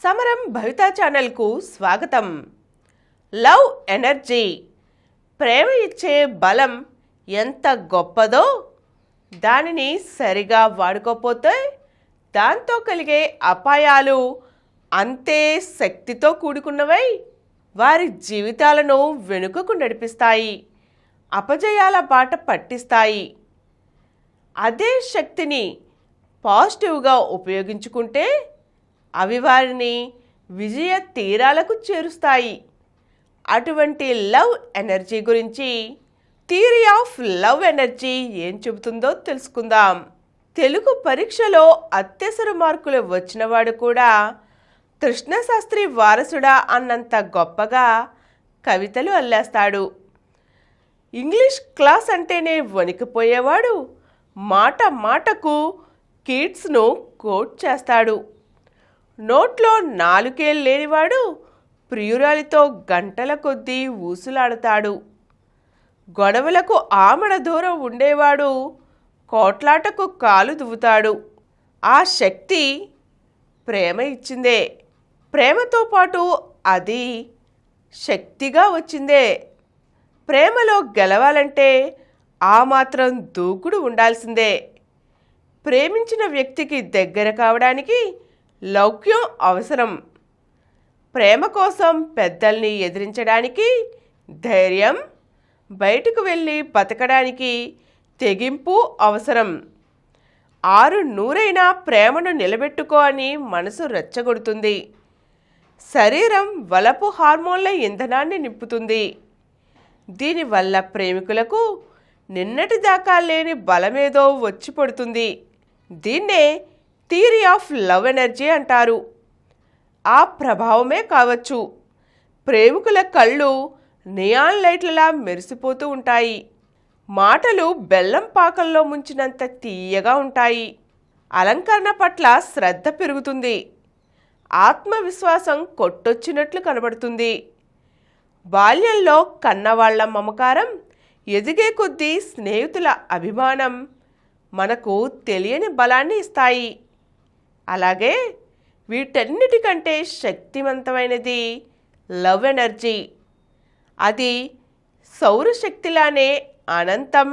సమరం భవితా ఛానల్కు స్వాగతం. లవ్ ఎనర్జీ, ప్రేమ ఇచ్చే బలం ఎంత గొప్పదో దానిని సరిగా వాడుకోకపోతే దాంతో కలిగే అపాయాలు అంతే శక్తితో కూడుకున్నవై వారి జీవితాలను వెనుకకు నడిపిస్తాయి, అపజయాల బాట పట్టిస్తాయి. అదే శక్తిని పాజిటివ్గా ఉపయోగించుకుంటే అవి వారిని విజయ తీరాలకు చేరుస్తాయి. అటువంటి లవ్ ఎనర్జీ గురించి థియరీ ఆఫ్ లవ్ ఎనర్జీ ఏం చెబుతుందో తెలుసుకుందాం. తెలుగు పరీక్షలో అత్యవసర మార్కులు వచ్చినవాడు కూడా కృష్ణశాస్త్రి వారసుడా అన్నంత గొప్పగా కవితలు అల్లేస్తాడు. ఇంగ్లీష్ క్లాస్ అంటేనే వణికిపోయేవాడు మాట మాటకు కీట్స్ను కోట్ చేస్తాడు. నోట్లో నాలుకేళ్ళు లేనివాడు ప్రియురాలితో గంటల కొద్దీ ఊసులాడతాడు. గొడవలకు ఆమడ దూరం ఉండేవాడు కోట్లాటకు కాలు దువ్వుతాడు. ఆ శక్తి ప్రేమ ఇచ్చిందే, ప్రేమతో పాటు అది శక్తిగా వచ్చిందే. ప్రేమలో గెలవాలంటే ఆ మాత్రం దూకుడు ఉండాల్సిందే. ప్రేమించిన వ్యక్తికి దగ్గర కావడానికి లౌక్యం అవసరం. ప్రేమ కోసం పెద్దల్ని ఎదిరించడానికి ధైర్యం, బయటకు వెళ్ళి బతకడానికి తెగింపు అవసరం. 600 ప్రేమను నిలబెట్టుకో అని మనసు రెచ్చగొడుతుంది. శరీరం వలపు హార్మోన్ల ఇంధనాన్ని నింపుతుంది. దీనివల్ల ప్రేమికులకు నిన్నటిదాకా లేని బలమేదో వచ్చి పడుతుంది. దీన్నే థియరీ ఆఫ్ లవ్ ఎనర్జీ అంటారు. ఆ ప్రభావమే కావచ్చు. ప్రేమికుల కళ్ళు నియాన్ లైట్లలా మెరిసిపోతూ ఉంటాయి. మాటలు బెల్లం పాకంలో ముంచినంత తీయగా ఉంటాయి. అలంకరణ పట్ల శ్రద్ధ పెరుగుతుంది. ఆత్మవిశ్వాసం కొట్టొచ్చినట్లు కనబడుతుంది. బాల్యంలో కన్నవాళ్ల మమకారం, ఎదిగే కొద్దీ స్నేహితుల అభిమానం మనకు తెలియని బలాన్ని ఇస్తాయి. అలాగే వీటన్నిటికంటే శక్తివంతమైనది లవ్ ఎనర్జీ. అది సౌరశక్తిలానే అనంతం,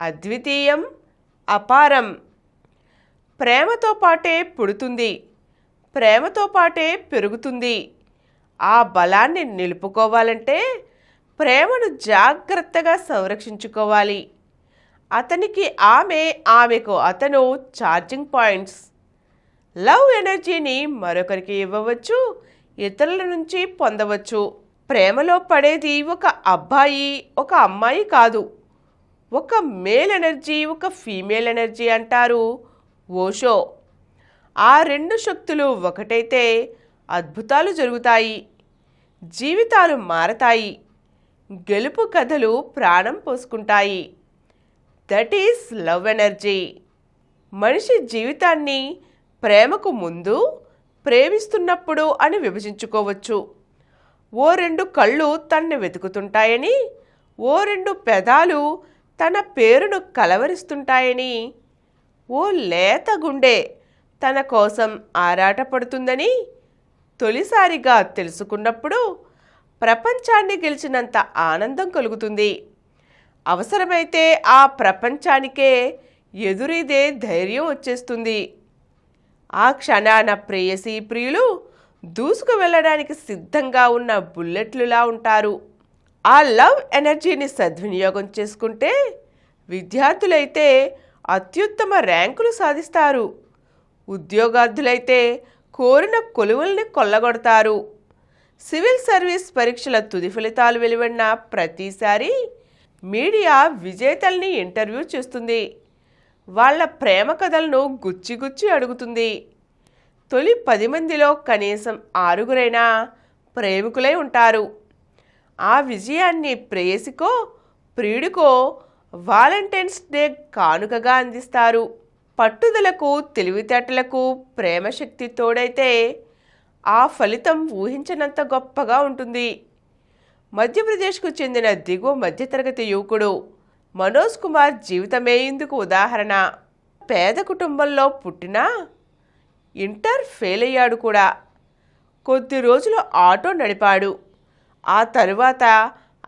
అద్వితీయం, అపారం. ప్రేమతో పాటే పుడుతుంది, ప్రేమతో పాటే పెరుగుతుంది. ఆ బలాన్ని నిలుపుకోవాలంటే ప్రేమను జాగ్రత్తగా సంరక్షించుకోవాలి. అతనికి ఆమె, ఆమెకు అతను ఛార్జింగ్ పాయింట్స్. లవ్ ఎనర్జీని మరొకరికి ఇవ్వవచ్చు, ఇతరుల నుంచి పొందవచ్చు. ప్రేమలో పడేది ఒక అబ్బాయి, ఒక అమ్మాయి కాదు. ఒక మేల్ ఎనర్జీ, ఒక ఫీమేల్ ఎనర్జీ అంటారు ఓషో. ఆ రెండు శక్తులు ఒకటైతే అద్భుతాలు జరుగుతాయి, జీవితాలు మారతాయి, గెలుపు కథలు ప్రాణం పోసుకుంటాయి. That is love energy. మనిషి జీవితాన్ని ప్రేమకు ముందు, ప్రేమిస్తున్నప్పుడు అని విభజించుకోవచ్చు. ఓ 2 కళ్ళు తన్ను వెతుకుతుంటాయని, ఓ 2 పెదాలు తన పేరును కలవరిస్తుంటాయని, ఓ లేత గుండె తన కోసం ఆరాటపడుతుందని తొలిసారిగా తెలుసుకున్నప్పుడు ప్రపంచాన్ని గెలిచినంత ఆనందం కలుగుతుంది. అవసరమైతే ఆ ప్రపంచానికే ఎదురీదే ధైర్యం వచ్చేస్తుంది. ఆ క్షణాన ప్రేయసీ ప్రియులు దూసుకు వెళ్ళడానికి సిద్ధంగా ఉన్న బుల్లెట్లులా ఉంటారు. ఆ లవ్ ఎనర్జీని సద్వినియోగం చేసుకుంటే విద్యార్థులైతే అత్యుత్తమ ర్యాంకులు సాధిస్తారు. ఉద్యోగార్థులైతే కోరిన కొలువుల్ని కొల్లగొడతారు. సివిల్ సర్వీస్ పరీక్షల తుది ఫలితాలు వెలువడిన ప్రతిసారి మీడియా విజేతల్ని ఇంటర్వ్యూ చేస్తుంది. వాళ్ళ ప్రేమ కథలను గుచ్చి అడుగుతుంది. తొలి 10 మందిలో కనీసం 6 ప్రేమికులై ఉంటారు. ఆ విజయాన్ని ప్రేయసికో, ప్రియుడికో వాలంటైన్స్ డే కానుకగా అందిస్తారు. పట్టుదలకు, తెలివితేటలకు ప్రేమశక్తి తోడైతే ఆ ఫలితం ఊహించనంత గొప్పగా ఉంటుంది. మధ్యప్రదేశ్కు చెందిన దిగువ మధ్యతరగతి యువకుడు మనోజ్ కుమార్ జీవితమే ఇందుకు ఉదాహరణ. పేద కుటుంబంలో పుట్టినా ఇంటర్ ఫెయిల్ అయ్యాడు కూడా. కొద్ది రోజులు ఆటో నడిపాడు. ఆ తరువాత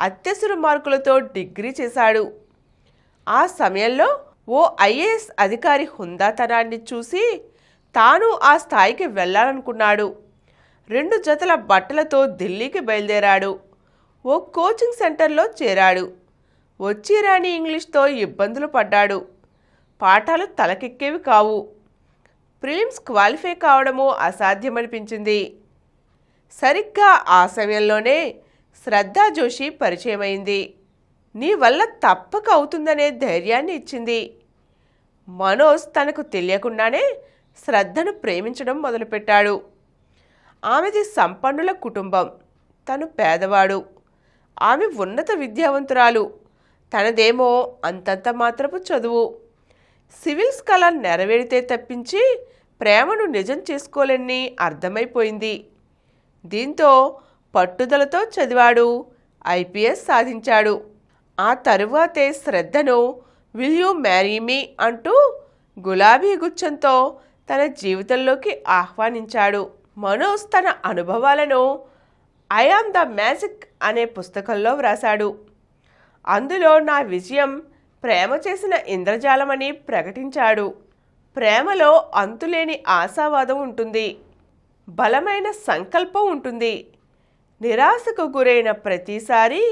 అత్యవసర మార్కులతో డిగ్రీ చేశాడు. ఆ సమయంలో ఓ ఐఏఎస్ అధికారి హుందాతనాన్ని చూసి తాను ఆ స్థాయికి వెళ్ళాలనుకున్నాడు. 2 జతల బట్టలతో ఢిల్లీకి బయలుదేరాడు. ఓ కోచింగ్ సెంటర్లో చేరాడు. వచ్చి రాని ఇంగ్లీష్తో ఇబ్బందులు పడ్డాడు. పాఠాలు తలకెక్కేవి కావు. ప్రిలిమ్స్ క్వాలిఫై కావడము అసాధ్యమనిపించింది. సరిగ్గా ఆ సమయంలోనే శ్రద్ధా జోషి పరిచయమైంది. నీ వల్ల తప్పక అవుతుందనే ధైర్యాన్ని ఇచ్చింది. మనోజ్ తనకు తెలియకుండానే శ్రద్ధను ప్రేమించడం మొదలుపెట్టాడు. ఆమెది సంపన్నుల కుటుంబం. తను పేదవాడు. ఆమె ఉన్నత విద్యావంతురాలు. తనదేమో అంతంత మాత్రపు చదువు. సివిల్స్ కళ నెరవేరితే తప్పించి ప్రేమను నిజం చేసుకోలేని అర్థమైపోయింది. దీంతో పట్టుదలతో చదివాడు. ఐపీఎస్ సాధించాడు. ఆ తరువాతే శ్రద్ధను విల్ యూ మ్యారీ మీ అంటూ గులాబీ గుచ్చంతో తన జీవితంలోకి ఆహ్వానించాడు. మనోజ్ తన అనుభవాలను ఐ ఆమ్ ద మ్యాజిక్ అనే పుస్తకంలో వ్రాశాడు. అందులో నా విజయం ప్రేమ చేసిన ఇంద్రజాలమని ప్రకటించాడు. ప్రేమలో అంతులేని ఆశావాదం ఉంటుంది. బలమైన సంకల్పం ఉంటుంది. నిరాశకు గురైన ప్రతిసారి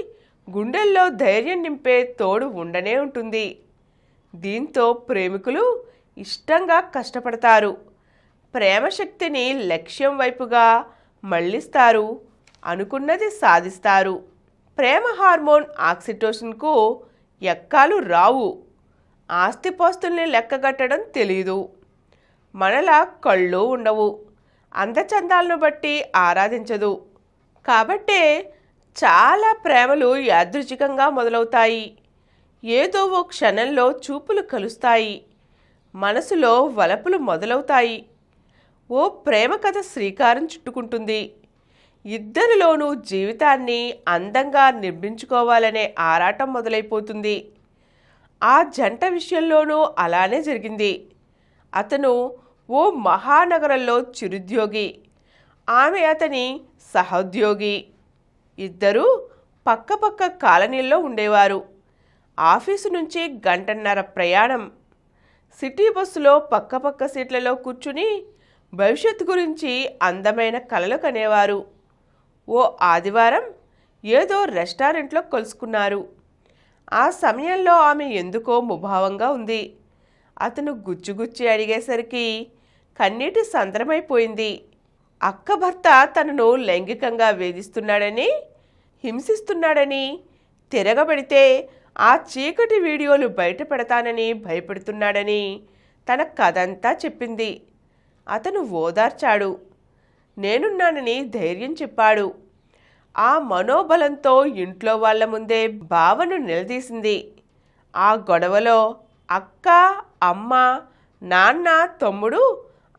గుండెల్లో ధైర్యం నింపే తోడు ఉండనే ఉంటుంది. దీంతో ప్రేమికులు ఇష్టంగా కష్టపడతారు. ప్రేమ శక్తిని లక్ష్యం వైపుగా మళ్లిస్తారు. అనుకున్నది సాధిస్తారు. ప్రేమ హార్మోన్ ఆక్సిటోసిన్కు ఎక్కాలు రావు. ఆస్తిపాస్తుల్ని లెక్కగట్టడం తెలీదు. మనలా కళ్ళు ఉండవు. అందచందాలను బట్టి ఆరాధించదు. కాబట్టే చాలా ప్రేమలు యాదృచ్ఛికంగా మొదలవుతాయి. ఏదో ఓ క్షణంలో చూపులు కలుస్తాయి. మనసులో వలపులు మొదలవుతాయి. ఓ ప్రేమ కథ శ్రీకారం చుట్టుకుంటుంది. ఇద్దరిలోనూ జీవితాన్ని అందంగా నిర్మించుకోవాలనే ఆరాటం మొదలైపోతుంది. ఆ జంట విషయంలోనూ అలానే జరిగింది. అతను ఓ మహానగరంలో చిరుద్యోగి. ఆమె అతని సహోద్యోగి. ఇద్దరూ పక్కపక్క కాలనీల్లో ఉండేవారు. ఆఫీసు నుంచి 1.5 గంటల ప్రయాణం. సిటీ బస్సులో పక్కపక్క సీట్లలో కూర్చుని భవిష్యత్తు గురించి అందమైన కలలు కనేవారు. ఓ ఆదివారం ఏదో రెస్టారెంట్లో కలుసుకున్నారు. ఆ సమయంలో ఆమె ఎందుకో ముభావంగా ఉంది. అతను గుచ్చుగుచ్చి అడిగేసరికి కన్నీటి సంద్రమైపోయింది. అక్క భర్త తనను లైంగికంగా వేధిస్తున్నాడని, హింసిస్తున్నాడని, తిరగబడితే ఆ చీకటి వీడియోలు బయట పెడతానని భయపెడుతున్నాడని తన కథంతా చెప్పింది. అతను ఓదార్చాడు. నేనున్నానని ధైర్యం చెప్పాడు. ఆ మనోబలంతో ఇంట్లో వాళ్ల ముందే భావను నిలదీసింది. ఆ గొడవలో అక్క, అమ్మ, నాన్న, తమ్ముడు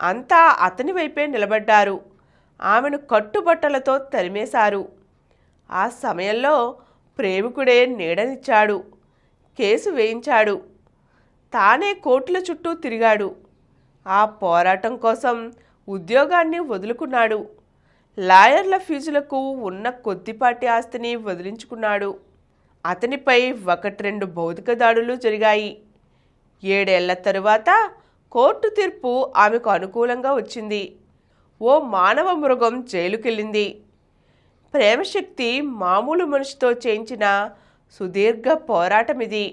అంతా అతని వైపే నిలబడ్డారు. ఆమెను కట్టుబట్టలతో తరిమేశారు. ఆ సమయంలో ప్రేమికుడే నీడనిచ్చాడు. కేసు వేయించాడు. తానే కోర్టుల చుట్టూ తిరిగాడు. ఆ పోరాటం కోసం ఉద్యోగాన్ని వదులుకున్నాడు. లాయర్ల ఫీజులకు ఉన్న కొద్దిపాటి ఆస్తిని వదిలించుకున్నాడు. అతనిపై 1-2 భౌతిక దాడులు జరిగాయి. 7 ఏళ్ల తరువాత కోర్టు తీర్పు ఆమెకు అనుకూలంగా వచ్చింది. ఓ మానవ మృగం జైలుకెళ్ళింది. ప్రేమశక్తి మామూలు మనిషితో చేయించిన సుదీర్ఘ పోరాటమిది.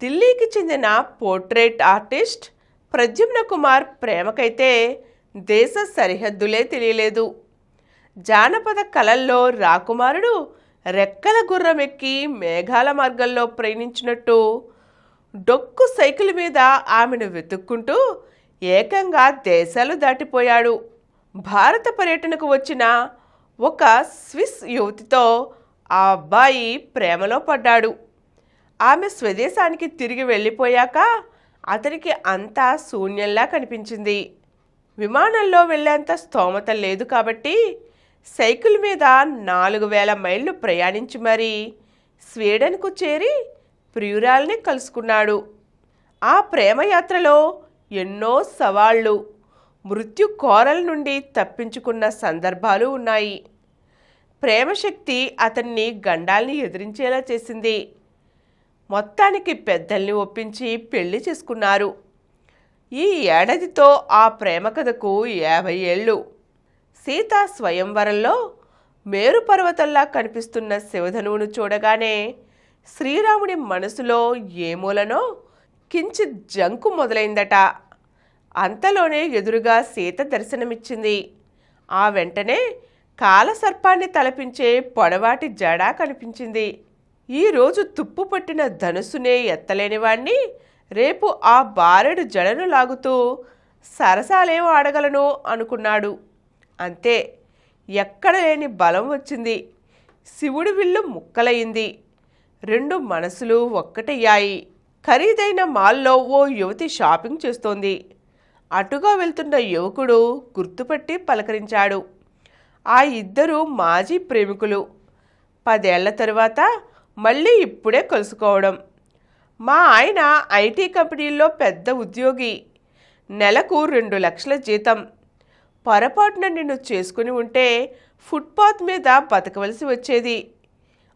ఢిల్లీకి చెందిన పోర్ట్రేట్ ఆర్టిస్ట్ ప్రద్యుమ్న కుమార్ ప్రేమకైతే దేశ సరిహద్దులే తెలియలేదు. జానపద కళల్లో రాకుమారుడు రెక్కల గుర్రం ఎక్కి మేఘాల మార్గంలో ప్రయాణించినట్టు డొక్కు సైకిల్ మీద ఆమెను వెతుక్కుంటూ ఏకంగా దేశాలు దాటిపోయాడు. భారత పర్యటనకు వచ్చిన ఒక స్విస్ యువతితో ఆ అబ్బాయి ప్రేమలో పడ్డాడు. ఆమె స్వదేశానికి తిరిగి వెళ్ళిపోయాక అతనికి అంతా శూన్యంలా కనిపించింది. విమానంలో వెళ్ళేంత స్తోమత లేదు కాబట్టి సైకిల్ మీద 4000 మైళ్ళు ప్రయాణించి మరీ స్వీడన్కు చేరి ప్రియురాల్ని కలుసుకున్నాడు. ఆ ప్రేమయాత్రలో ఎన్నో సవాళ్లు, మృత్యు కోరల నుండి తప్పించుకున్న సందర్భాలు ఉన్నాయి. ప్రేమశక్తి అతన్ని గండాల్ని ఎదిరించేలా చేసింది. మొత్తానికి పెద్దల్ని ఒప్పించి పెళ్లి చేసుకున్నారు. ఈ ఏడాదితో ఆ ప్రేమ కథకు 50 ఏళ్ళు. సీతా స్వయంవరంలో మేరు పర్వతంలా కనిపిస్తున్న శివధనువును చూడగానే శ్రీరాముడి మనసులో ఏ మూలనో కించిత్ జంకు మొదలైందట. అంతలోనే ఎదురుగా సీత దర్శనమిచ్చింది. ఆ వెంటనే కాలసర్పాన్ని తలపించే పొడవాటి జడ కనిపించింది. ఈరోజు తుప్పు పట్టిన ధనుస్సునే ఎత్తలేనివాణ్ణి రేపు ఆ బారెడు జడను లాగుతూ సరసాలేం ఆడగలను అనుకున్నాడు. అంతే, ఎక్కడ లేని బలం వచ్చింది. శివుడి విల్లు ముక్కలయింది. 2 మనసులు ఒక్కటయ్యాయి. ఖరీదైన మాల్లో ఓ యువతి షాపింగ్ చేస్తోంది. అటుగా వెళ్తున్న యువకుడు గుర్తుపట్టి పలకరించాడు. ఆ ఇద్దరు మాజీ ప్రేమికులు. 10 ఏళ్ల తరువాత మళ్ళీ ఇప్పుడే కలుసుకోవడం. మా ఆయన ఐటీ కంపెనీల్లో పెద్ద ఉద్యోగి. నెలకు 2 లక్షల జీతం. పొరపాటున నిన్ను చేసుకుని ఉంటే ఫుట్పాత్ మీద బతకవలసి వచ్చేది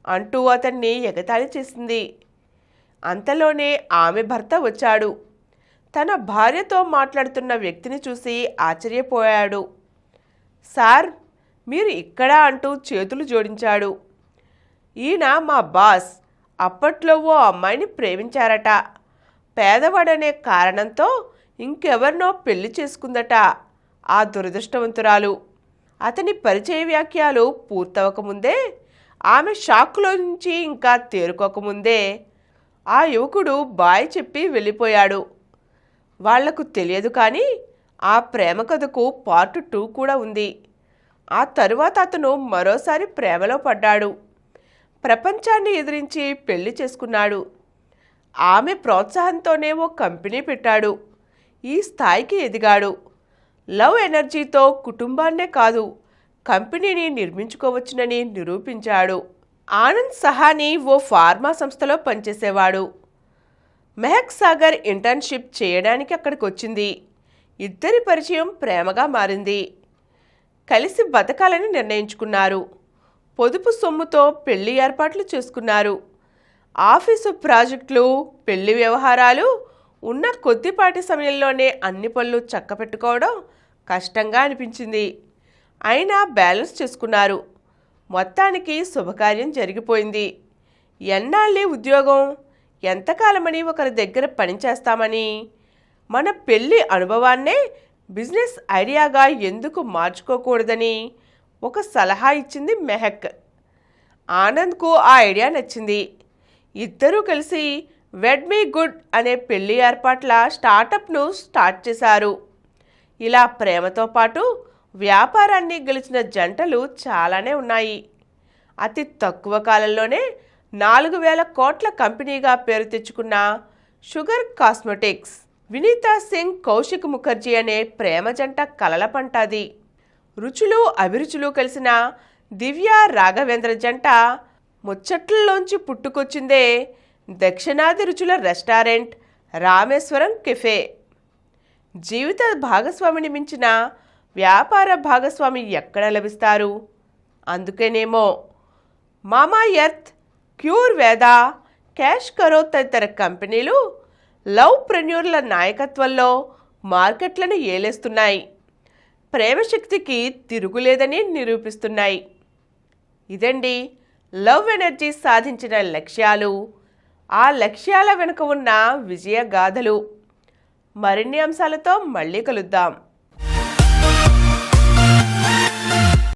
అంటూ అతన్ని ఎగతాళి చేసింది. అంతలోనే ఆమె భర్త వచ్చాడు. తన భార్యతో మాట్లాడుతున్న వ్యక్తిని చూసి ఆశ్చర్యపోయాడు. సార్, మీరు ఇక్కడా అంటూ చేతులు జోడించాడు. ఈయన మా బాస్. అప్పట్లో ఓ అమ్మాయిని ప్రేమించారట. పేదవాడనే కారణంతో ఇంకెవరినో పెళ్లి చేసుకుందట ఆ దురదృష్టవంతురాలు. అతని పరిచయ వ్యాఖ్యలు పూర్తవకముందే, ఆమె షాక్లో నుంచి ఇంకా తేరుకోకముందే ఆ యువకుడు బాయ్ చెప్పి వెళ్ళిపోయాడు. వాళ్లకు తెలియదు కానీ ఆ ప్రేమ కథకు పార్ట్ 2 కూడా ఉంది. ఆ తరువాత అతను మరోసారి ప్రేమలో పడ్డాడు. ప్రపంచాన్ని ఎదిరించి పెళ్లి చేసుకున్నాడు. ఆమె ప్రోత్సాహంతోనే ఓ కంపెనీ పెట్టాడు. ఈ స్థాయికి ఎదిగాడు. లవ్ ఎనర్జీతో కుటుంబాన్నే కాదు, కంపెనీని నిర్మించుకోవచ్చునని నిరూపించాడు. ఆనంద్ సహానీ ఓ ఫార్మా సంస్థలో పనిచేసేవాడు. మెహక్ సాగర్ ఇంటర్న్షిప్ చేయడానికి అక్కడికి వచ్చింది. ఇద్దరి పరిచయం ప్రేమగా మారింది. కలిసి బతకాలని నిర్ణయించుకున్నారు. పొదుపు సొమ్ముతో పెళ్లి ఏర్పాట్లు చేసుకున్నారు. ఆఫీసు ప్రాజెక్టులు, పెళ్లి వ్యవహారాలు ఉన్న కొద్దిపాటి సమయంలోనే అన్ని పనులు చక్కపెట్టుకోవడం కష్టంగా అనిపించింది. అయినా బ్యాలెన్స్ చేసుకున్నారు. మొత్తానికి శుభకార్యం జరిగిపోయింది. ఎన్నాళ్ళే ఉద్యోగం, ఎంతకాలమని ఒకరి దగ్గర పనిచేస్తామని, మన పెళ్లి అనుభవాన్నే బిజినెస్ ఐడియాగా ఎందుకు మార్చుకోకూడదని ఒక సలహా ఇచ్చింది మెహక్. ఆనంద్కు ఆ ఐడియా నచ్చింది. ఇద్దరూ కలిసి వెడ్ మీ గుడ్ అనే పెళ్లి ఏర్పాట్ల స్టార్టప్ను స్టార్ట్ చేశారు. ఇలా ప్రేమతో పాటు వ్యాపారాన్ని గెలిచిన జంటలు చాలానే ఉన్నాయి. అతి తక్కువ కాలంలోనే 4,000 కోట్ల కంపెనీగా పేరు తెచ్చుకున్న షుగర్ కాస్మెటిక్స్, వినీతా సింగ్, కౌశిక్ ముఖర్జీ అనే ప్రేమ జంట కలల పంటది. రుచులు అభిరుచులు కలిసిన దివ్య రాఘవేంద్ర జంట ముచ్చట్లలోంచి పుట్టుకొచ్చిందే దక్షిణాది రుచుల రెస్టారెంట్ రామేశ్వరం కెఫే. జీవిత భాగస్వామిని మించిన వ్యాపార భాగస్వామి ఎక్కడ లభిస్తారు? అందుకేనేమో మామా ఎర్త్, క్యూర్ వేద, క్యాష్ కరో తదితర కంపెనీలు లవ్ ప్రెన్యూర్ల నాయకత్వంలో మార్కెట్లను ఏలేస్తున్నాయి. ప్రేమశక్తికి తిరుగులేదని నిరూపిస్తున్నాయి. ఇదండి లవ్ ఎనర్జీ సాధించిన లక్ష్యాలు, ఆ లక్ష్యాల వెనుక ఉన్న విజయ గాథలు. మరిన్ని అంశాలతో మళ్ళీ కలుద్దాం.